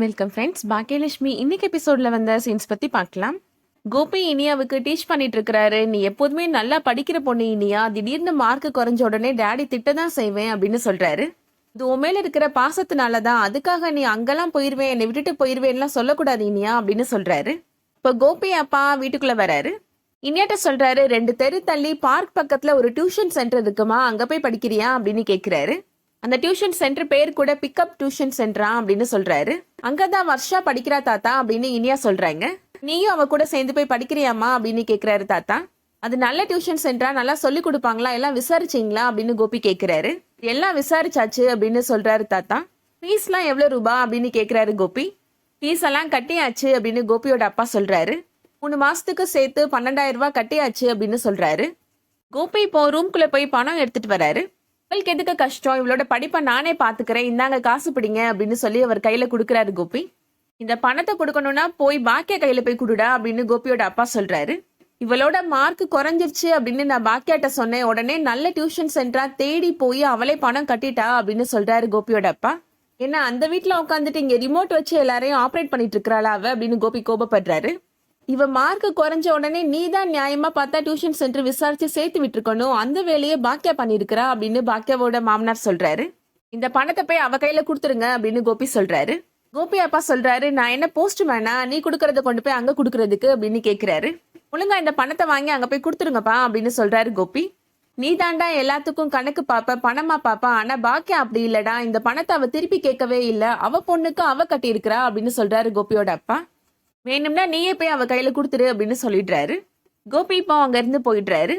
Welcome friends. Baakiyalakshmi இன்னைக்கு எபிசோட்ல வந்த சீன்ஸ் பத்தி பார்க்கலாம். கோபி இனியாவுக்கு டீச் பண்ணிட்டு இருக்கிறாரு. நீ எப்போதுமே நல்லா படிக்கிற பொண்ணு இனியா, திடீர்னு மார்க் குறைஞ்ச உடனே டேடி திட்ட தான் செய்வேன் அப்படின்னு சொல்றாரு. இது உன் மேல இருக்கிற பாசத்தினால தான், அதுக்காக நீ அங்கெல்லாம் போயிருவேன், என்னை விட்டுட்டு போயிருவேன்லாம் சொல்லக்கூடாது இனியா அப்படின்னு சொல்றாரு. இப்போ கோபி அப்பா வீட்டுக்குள்ள வராரு. இனியாட்ட சொல்றாரு, 2 தெரு தள்ளி பார்க் பக்கத்துல ஒரு டியூஷன் சென்டர் இருக்குமா, அங்க போய் படிக்கிறியா அப்படின்னு கேட்கிறாரு. அந்த டியூஷன் சென்டர் பேர் கூட பிக்கப் டியூஷன் சென்டரா அப்படின்னு சொல்றாரு. அங்கதான் வர்ஷா படிக்கிறா தாத்தா அப்படின்னு இனியா சொல்றாங்க. நீயும் அவ கூட சேர்ந்து போய் படிக்கிறியாமா அப்படின்னு கேக்குறாரு தாத்தா. அது நல்ல டியூஷன் சென்டரா, நல்லா சொல்லி கொடுப்பாங்களா, எல்லாம் விசாரிச்சிங்களா அப்படின்னு கோபி கேக்குறாரு. எல்லாம் விசாரிச்சாச்சு அப்படின்னு சொல்றாரு தாத்தா. ஃபீஸ்லாம் எவ்வளவு ரூபா அப்படின்னு கேக்குறாரு கோபி. ஃபீஸ் எல்லாம் கட்டியாச்சு அப்படின்னு கோபியோட அப்பா சொல்றாரு. 3 மாசத்துக்கு சேர்த்து 12,000 ரூபாய் கட்டியாச்சு அப்படின்னு சொல்றாரு. கோபி இப்போ ரூம்குள்ள போய் பணம் எடுத்துட்டு வராரு. உங்களுக்கு எதுக்கு கஷ்டம், இவளோட படிப்பை நானே பாத்துக்கிறேன், இந்தாங்க காசு பிடிங்க அப்படின்னு சொல்லி அவர் கையில கொடுக்குறாரு கோபி. இந்த பணத்தை கொடுக்கணும்னா போய் பாக்கியா கையில போய் கொடுடா அப்படின்னு கோபியோட அப்பா சொல்றாரு. இவளோட மார்க் குறைஞ்சிருச்சு அப்படின்னு நான் பாக்கியாட்ட சொன்னேன், உடனே நல்ல டியூஷன் சென்டரா தேடி போய் அவளே பணம் கட்டிட்டா அப்படின்னு சொல்றாரு கோபியோட அப்பா. ஏன்னா அந்த வீட்டுல உட்காந்துட்டு இங்க ரிமோட் வச்சு எல்லாரையும் ஆப்ரேட் பண்ணிட்டு இருக்கிறாளா அவ அப்படின்னு கோபி கோபப்படுறாரு. இவ மார்க் குறைஞ்ச உடனே நீ தான் நியாயமா பார்த்தா டியூஷன் சென்டர் விசாரிச்சு சேர்த்து விட்டுருக்கணும், அந்த வேலையை பாக்கியா பண்ணிருக்கிறா அப்படின்னு பாக்கியாவோட மாமனார் சொல்றாரு. இந்த பணத்தை போய் அவ கையில கொடுத்துருங்க அப்படின்னு கோபி சொல்றாரு. கோபி அப்பா சொல்றாரு, நான் என்ன போஸ்ட் மேனா, நீ கொடுக்கறத கொண்டு போய் அங்க கொடுக்கறதுக்கு அப்படின்னு கேக்குறாரு. ஒழுங்கா இந்த பணத்தை வாங்கி அங்க போய் கொடுத்துருங்கப்பா அப்படின்னு சொல்றாரு கோபி. நீ தாண்டா எல்லாத்துக்கும் கணக்கு பாப்ப, பணமா பாப்பா, ஆனா பாக்கியா அப்படி இல்லடா, இந்த பணத்தை அவ திருப்பி கேட்கவே இல்ல, அவ பொண்ணுக்கு அவ கட்டி இருக்கிறா அப்படின்னு சொல்றாரு கோபியோட அப்பா. வேணும்னா நீயே போய் அவ கையில கொடுத்துரு அப்படின்னு சொல்லிடுறாரு. கோபி இப்போ அங்க இருந்து போயிடுறாரு.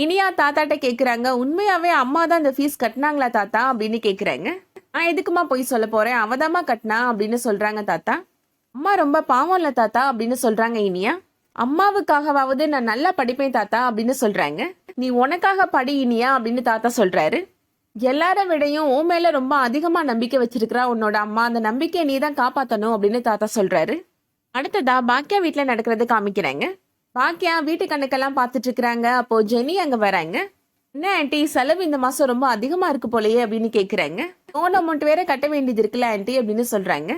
இனியா தாத்தாட்ட கேக்குறாங்க, உண்மையாவே அம்மா தான் இந்த ஃபீஸ் கட்டினாங்களா தாத்தா அப்படின்னு கேக்குறாங்க. நான் எதுக்குமா போய் சொல்ல போறேன், அவதாமா கட்டினா அப்படின்னு சொல்றாங்க தாத்தா. அம்மா ரொம்ப பாவம் இல்ல தாத்தா அப்படின்னு சொல்றாங்க இனியா. அம்மாவுக்காகவாவது நான் நல்லா படிப்பேன் தாத்தா அப்படின்னு சொல்றாங்க. நீ உனக்காக படி இனியா அப்படின்னு தாத்தா சொல்றாரு. எல்லார விடையும் உன் மேல ரொம்ப அதிகமா நம்பிக்கை வச்சிருக்கிறா உன்னோட அம்மா, அந்த நம்பிக்கையை நீ தான் காப்பாத்தணும் அப்படின்னு தாத்தா சொல்றாரு. அடுத்ததா பாக்கியா வீட்டுல நடக்கிறது காமிக்கிறாங்க. பாக்கியா வீட்டு கணக்கெல்லாம் பார்த்துட்டு இருக்கிறாங்க. அப்போ ஜெனி அங்க வராங்க. என்ன ஆன்ட்டி, செலவு இந்த மாசம் ரொம்ப அதிகமா இருக்கு போலயே அப்படின்னு கேக்குறாங்க. லோன் அமௌண்ட் வேற கட்ட வேண்டியது இருக்குல்ல ஆன்ட்டி அப்படின்னு சொல்றாங்க.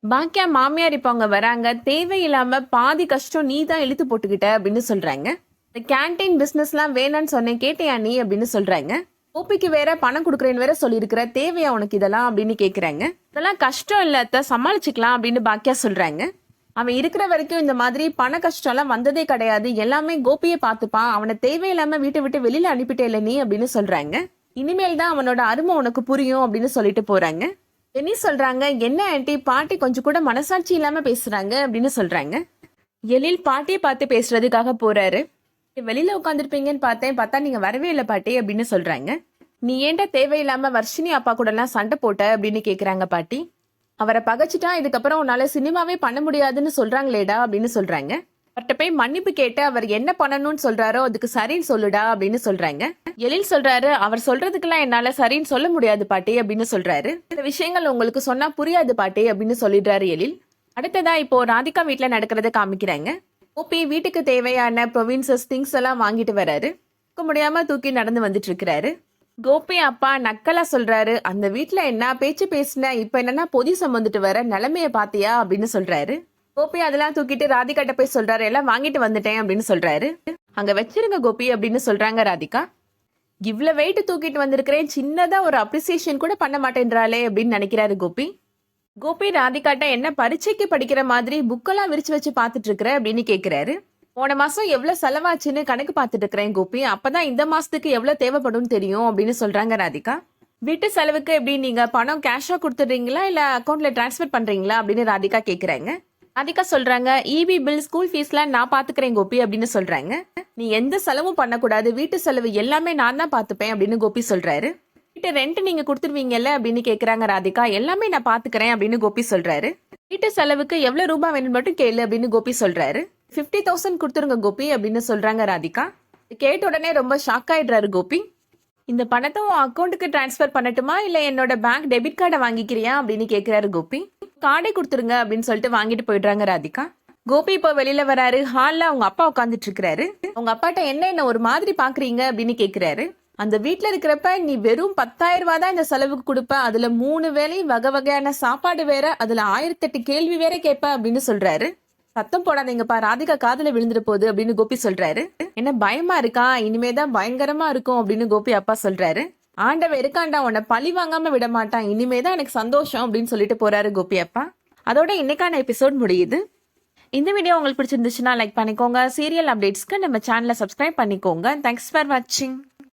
பாக்கியா மாமியார் இப்போ அங்க வராங்க. தேவையில்லாம பாதி கஷ்டம் நீ தான் இழுத்து போட்டுக்கிட்ட அப்படின்னு சொல்றாங்க. இந்த கேன்டீன் பிசினஸ்லாம் வேணான்னு சொன்னேன், கேட்டியா நீ அப்படின்னு சொல்றாங்க. ஓபிக்கு வேற பணம் கொடுக்குறேன்னு வேற சொல்லியிருக்கிற, தேவையா உனக்கு இதெல்லாம் அப்படின்னு கேக்குறாங்க. இதெல்லாம் கஷ்டம் இல்லாத, சமாளிச்சுக்கலாம் அப்படின்னு பாக்கியா சொல்றாங்க. அவன் இருக்கிற வரைக்கும் இந்த மாதிரி பண கஷ்டம் எல்லாம் வந்ததே கிடையாது, எல்லாமே கோபியை பார்த்துப்பான், அவனை தேவையில்லாம வீட்டை விட்டு வெளியில அனுப்பிட்டே இல்லை நீ அப்படின்னு சொல்றாங்க. இனிமேல் தான் அவனோட அருமை உனக்கு புரியும் அப்படின்னு சொல்லிட்டு போறாங்க. என்ன சொல்றாங்க, என்ன ஆன்ட்டி பாட்டி கொஞ்சம் கூட மனசாட்சி இல்லாம பேசுறாங்க அப்படின்னு சொல்றாங்க. எழில் பாட்டியை பார்த்து பேசுறதுக்காக போறாரு. வெளியில உட்காந்துருப்பீங்கன்னு பார்த்தேன், பார்த்தா நீங்க வரவே இல்லை பாட்டி அப்படின்னு சொல்றாங்க. நீ ஏன்டா தேவையில்லாம வர்ஷினி அப்பா கூட எல்லாம் சண்டை போட்ட அப்படின்னு கேக்குறாங்க பாட்டி. அவரை பகைச்சிட்டா இதுக்கப்புறம் உன்னால சினிமாவே பண்ண முடியாதுன்னு சொல்றாங்களேடா அப்படின்னு சொல்றாங்க. அவர்கிட்ட போய் மன்னிப்பு கேட்டு அவர் என்ன பண்ணணும்னு சொல்றாரோ அதுக்கு சரின்னு சொல்லுடா அப்படின்னு சொல்றாங்க. எழில் சொல்றாரு, அவர் சொல்றதுக்கெல்லாம் என்னால சரின்னு சொல்ல முடியாது பாட்டி அப்படின்னு சொல்றாரு. இந்த விஷயங்கள் உங்களுக்கு சொன்னா புரியாது பாட்டி அப்படின்னு சொல்லிடுறாரு எழில். அடுத்ததா இப்போ ராதிகா வீட்டுல நடக்கிறத காமிக்கிறாங்க. ஓபி வீட்டுக்கு தேவையான ப்ரொவின்சஸ் திங்ஸ் எல்லாம் வாங்கிட்டு வராரு. முடியாம தூக்கி நடந்து வந்துட்டு இருக்கிறாரு. கோபி அப்பா நக்கலா சொல்றாரு, அந்த வீட்டுல என்ன பேச்சு பேசின, இப்ப என்னன்னா பொதி சுமந்துட்டு வர நிலைமைய பாத்தியா அப்படின்னு சொல்றாரு. கோபி அதெல்லாம் தூக்கிட்டு ராதிகாட்ட போய் சொல்றாரு, எல்லாம் வாங்கிட்டு வந்துட்டேன் அப்படின்னு சொல்றாரு. அங்க வச்சிருங்க கோபி அப்படின்னு சொல்றாங்க ராதிகா. இவ்வளவு வெயிட் தூக்கிட்டு வந்திருக்கிறேன், சின்னதா ஒரு அப்ரிசியேஷன் கூட பண்ண மாட்டேன்றாளே அப்படின்னு நினைக்கிறாரு கோபி. கோபி ராதிகாட்ட என்ன பரீட்சைக்கு படிக்கிற மாதிரி புக்கெல்லாம் விரிச்சு வச்சு பாத்துட்டு இருக்கிற அப்படின்னு கேக்குறாரு. போன மாசம் எவ்வளவு செலவாச்சுன்னு கணக்கு பார்த்துட்டு இருக்கிறேன் கோபி, அப்பதான் இந்த மாசத்துக்கு எவ்வளவு தேவைப்படும் தெரியும் அப்படின்னு சொல்றாங்க ராதிகா. வீட்டு செலவுக்கு எப்படி நீங்க பணம் கேஷா கொடுத்துடுறீங்களா இல்ல அக்கௌண்ட்ல டிரான்ஸ்பர் பண்றீங்களா அப்படின்னு ராதிகா கேக்குறாங்க. ராதிகா சொல்றாங்க, இபி பில் ஸ்கூல் ஃபீஸ்லாம் நான் பாத்துக்கிறேன் கோபி அப்படின்னு சொல்றாங்க. நீ எந்த செலவும் பண்ணக்கூடாது, வீட்டு செலவு எல்லாமே நான் தான் பாத்துப்பேன் அப்படின்னு கோபி சொல்றாரு. வீட்டு ரெண்ட் நீங்க கொடுத்துருவீங்கல்ல அப்படின்னு கேக்குறாங்க ராதிகா. எல்லாமே நான் பாத்துக்கிறேன் அப்படின்னு கோபி சொல்றாரு. வீட்டு செலவுக்கு எவ்வளவு ரூபாய் வேணும் மட்டும் கேளு அப்படின்னு கோபி சொல்றாரு. 50,000 கொடுத்துருங்க கோபி அப்படின்னு சொல்றாங்க ராதிகா. கேட்ட உடனே ரொம்ப ஷாக் ஆயிடுறாரு கோபி. இந்த பணத்தை உன் அக்கௌண்ட்டுக்கு டிரான்ஸ்பர் பண்ணட்டுமா இல்ல என்னோட பேங்க் டெபிட் கார்டை வாங்கிக்கிறியா அப்படின்னு கேக்குறாரு கோபி. கார்டை கொடுத்துருங்க அப்படின்னு சொல்லிட்டு வாங்கிட்டு போயிடுறாங்க ராதிகா. கோபி இப்போ வெளியில வராரு. ஹால்ல அவங்க அப்பா உட்காந்துட்டு இருக்கிறாரு. உங்க அப்பாட்ட என்ன ஒரு மாதிரி பாக்குறீங்க அப்படின்னு கேக்குறாரு. அந்த வீட்ல இருக்கிறப்ப நீ வெறும் 10,000 ரூபாய் தான் இந்த செலவுக்கு கொடுப்ப, அதுல 3 வேளையும் வகை வகையான சாப்பாடு வேற, அதுல 1008 கேள்வி வேற கேட்ப அப்படின்னு சொல்றாரு. சத்தம் போடாதீங்கப்பா, ராதிகா காதுல விழுந்துட்டு போகுது அப்படின்னு கோபி சொல்றாரு. என்ன பயமா இருக்கா? இனிமேதான் பயங்கரமா இருக்கும் அப்படின்னு கோபி அப்பா சொல்றாரு. ஆண்டவன் இருக்காண்டா, உன்னை பழி வாங்காம விட மாட்டான், இனிமேதான் எனக்கு சந்தோஷம் அப்படின்னு சொல்லிட்டு போறாரு கோபி அப்பா. அதோட இன்னைக்கான எபிசோட் முடியுது. இந்த வீடியோ உங்களுக்கு பிடிச்சிருந்துச்சுன்னா லைக் பண்ணிக்கோங்க. சீரியல் அப்டேட்ஸ்க்கு நம்ம சேனலை சப்ஸ்கிரைப் பண்ணிக்கோங்க. தேங்க்ஸ் ஃபார் வாட்சிங்.